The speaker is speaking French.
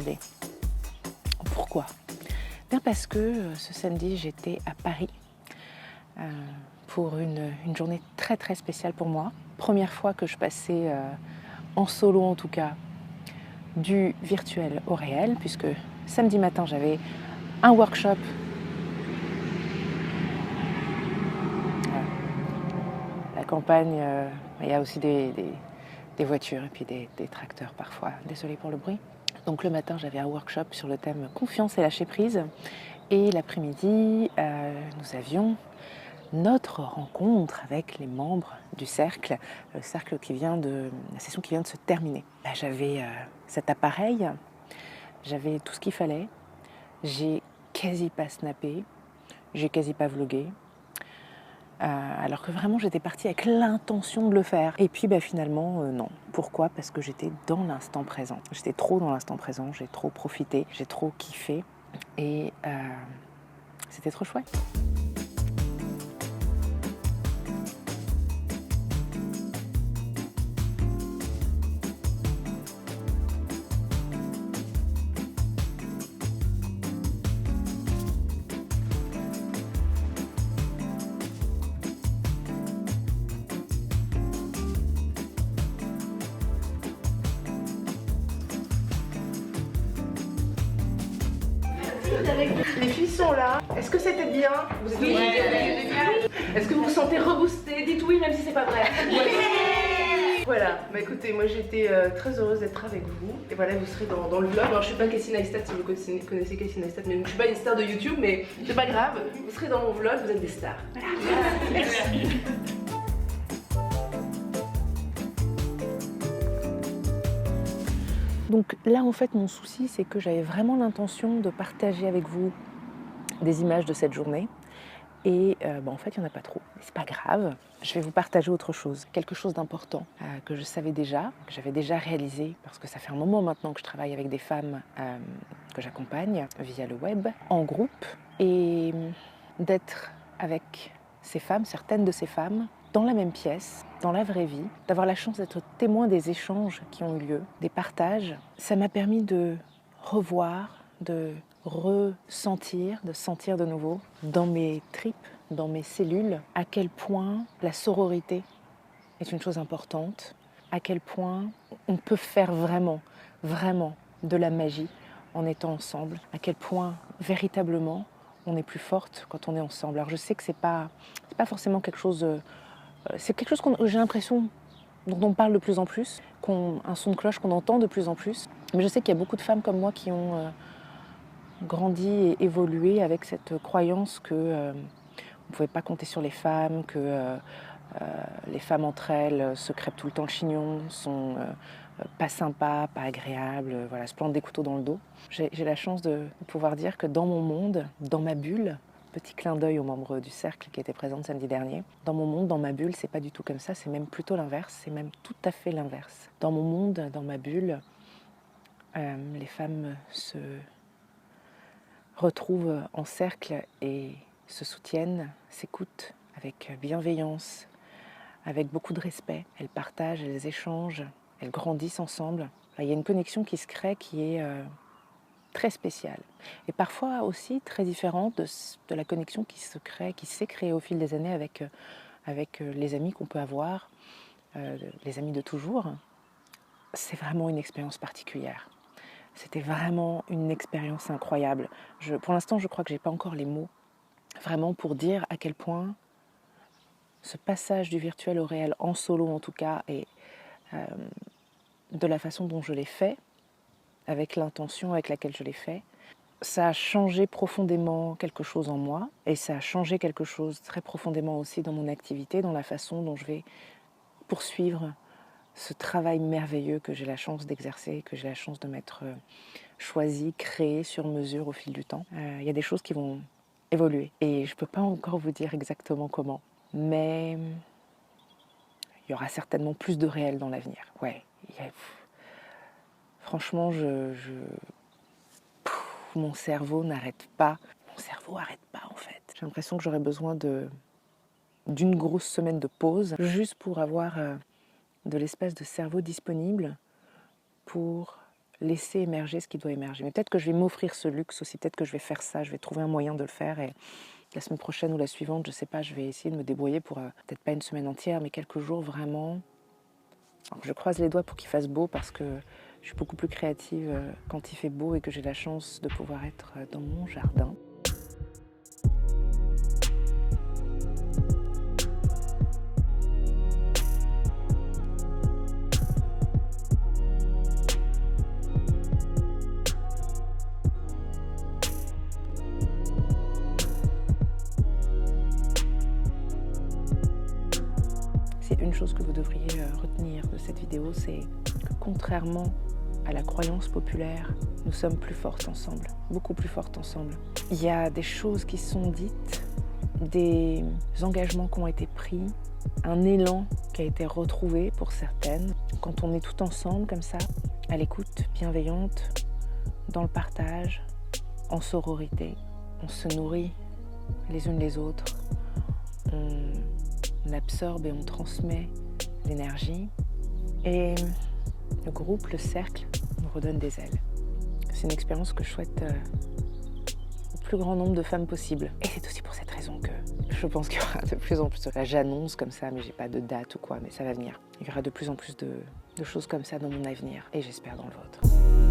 regardé. Pourquoi ? Bien parce que ce samedi, j'étais à Paris pour une journée très très spéciale pour moi. Première fois que je passais, en solo en tout cas, du virtuel au réel, puisque samedi matin, j'avais un workshop. La campagne, il y a aussi des voitures et puis des tracteurs parfois. Désolée pour le bruit. Donc le matin, j'avais un workshop sur le thème confiance et lâcher prise. Et l'après-midi, nous avions notre rencontre avec les membres du cercle, le cercle la session qui vient de se terminer. J'avais cet appareil, j'avais tout ce qu'il fallait, j'ai quasi pas snappé, j'ai quasi pas vlogué, alors que vraiment j'étais partie avec l'intention de le faire. Et puis finalement non. Pourquoi ? Parce que j'étais dans l'instant présent. J'étais trop dans l'instant présent, j'ai trop profité, j'ai trop kiffé et c'était trop chouette. Les filles sont là. Est-ce que c'était bien ? Oui, Est-ce que vous vous sentez reboosté ? Dites oui, même si c'est pas vrai. Voilà, écoutez, moi j'étais très heureuse d'être avec vous. Et voilà, vous serez dans le vlog. Alors je suis pas Casey Neistat, si vous connaissez Casey Neistat, mais je suis pas une star de YouTube, mais c'est pas grave. Vous serez dans mon vlog, vous êtes des stars. Voilà. Merci. Donc là, en fait, mon souci, c'est que j'avais vraiment l'intention de partager avec vous des images de cette journée. Et en fait, il n'y en a pas trop. Mais c'est pas grave, je vais vous partager autre chose. Quelque chose d'important que je savais déjà, que j'avais déjà réalisé, parce que ça fait un moment maintenant que je travaille avec des femmes que j'accompagne via le web, en groupe. Et d'être avec ces femmes, certaines de ces femmes, dans la même pièce, dans la vraie vie, d'avoir la chance d'être témoin des échanges qui ont eu lieu, des partages, ça m'a permis de revoir, de ressentir, de sentir de nouveau dans mes tripes, dans mes cellules, à quel point la sororité est une chose importante, à quel point on peut faire vraiment, vraiment de la magie en étant ensemble, à quel point véritablement on est plus forte quand on est ensemble. Alors je sais que c'est pas forcément quelque chose, c'est quelque chose que j'ai l'impression dont on parle de plus en plus, un son de cloche qu'on entend de plus en plus. Mais je sais qu'il y a beaucoup de femmes comme moi qui ont grandi et évolué avec cette croyance que on ne pouvait pas compter sur les femmes, que les femmes entre elles se crêpent tout le temps le chignon, sont pas sympas, pas agréables, se plantent des couteaux dans le dos. J'ai la chance de pouvoir dire que dans mon monde, dans ma bulle, petit clin d'œil aux membres du cercle qui étaient présents samedi dernier, dans mon monde, dans ma bulle, c'est pas du tout comme ça, c'est même plutôt l'inverse, c'est même tout à fait l'inverse. Dans mon monde, dans ma bulle, les femmes se retrouvent en cercle et se soutiennent, s'écoutent avec bienveillance, avec beaucoup de respect. Elles partagent, elles échangent, elles grandissent ensemble. Il y a une connexion qui se crée qui est très spéciale. Et parfois aussi très différente de la connexion qui s'est créée au fil des années avec les amis qu'on peut avoir, les amis de toujours. C'est vraiment une expérience particulière. C'était vraiment une expérience incroyable. Pour l'instant, je crois que je n'ai pas encore les mots vraiment pour dire à quel point ce passage du virtuel au réel, en solo en tout cas, et de la façon dont je l'ai fait, avec l'intention avec laquelle je l'ai fait, ça a changé profondément quelque chose en moi et ça a changé quelque chose très profondément aussi dans mon activité, dans la façon dont je vais poursuivre ce travail merveilleux que j'ai la chance d'exercer, que j'ai la chance de m'être choisi, créé sur mesure au fil du temps. Il y a des choses qui vont évoluer et je ne peux pas encore vous dire exactement comment, mais il y aura certainement plus de réel dans l'avenir. Ouais, franchement, mon cerveau n'arrête pas. Mon cerveau n'arrête pas en fait. J'ai l'impression que j'aurais besoin d'une grosse semaine de pause juste pour avoir de l'espace de cerveau disponible pour laisser émerger ce qui doit émerger. Mais peut-être que je vais m'offrir ce luxe aussi, peut-être que je vais faire ça, je vais trouver un moyen de le faire et la semaine prochaine ou la suivante, je sais pas, je vais essayer de me débrouiller pour peut-être pas une semaine entière, mais quelques jours vraiment. Alors, je croise les doigts pour qu'il fasse beau parce que je suis beaucoup plus créative quand il fait beau et que j'ai la chance de pouvoir être dans mon jardin. C'est une chose que vous devriez retenir de cette vidéo, c'est que contrairement à la croyance populaire, nous sommes plus fortes ensemble, beaucoup plus fortes ensemble. Il y a des choses qui sont dites, des engagements qui ont été pris, un élan qui a été retrouvé pour certaines. Quand on est tout ensemble comme ça, à l'écoute bienveillante, dans le partage, en sororité, on se nourrit les unes les autres, on absorbe et on transmet l'énergie et le groupe, le cercle, nous redonne des ailes. C'est une expérience que je souhaite au plus grand nombre de femmes possible. Et c'est aussi pour cette raison que je pense qu'il y aura de plus en plus. Là, j'annonce comme ça, mais j'ai pas de date ou quoi, mais ça va venir. Il y aura de plus en plus de choses comme ça dans mon avenir et j'espère dans le vôtre.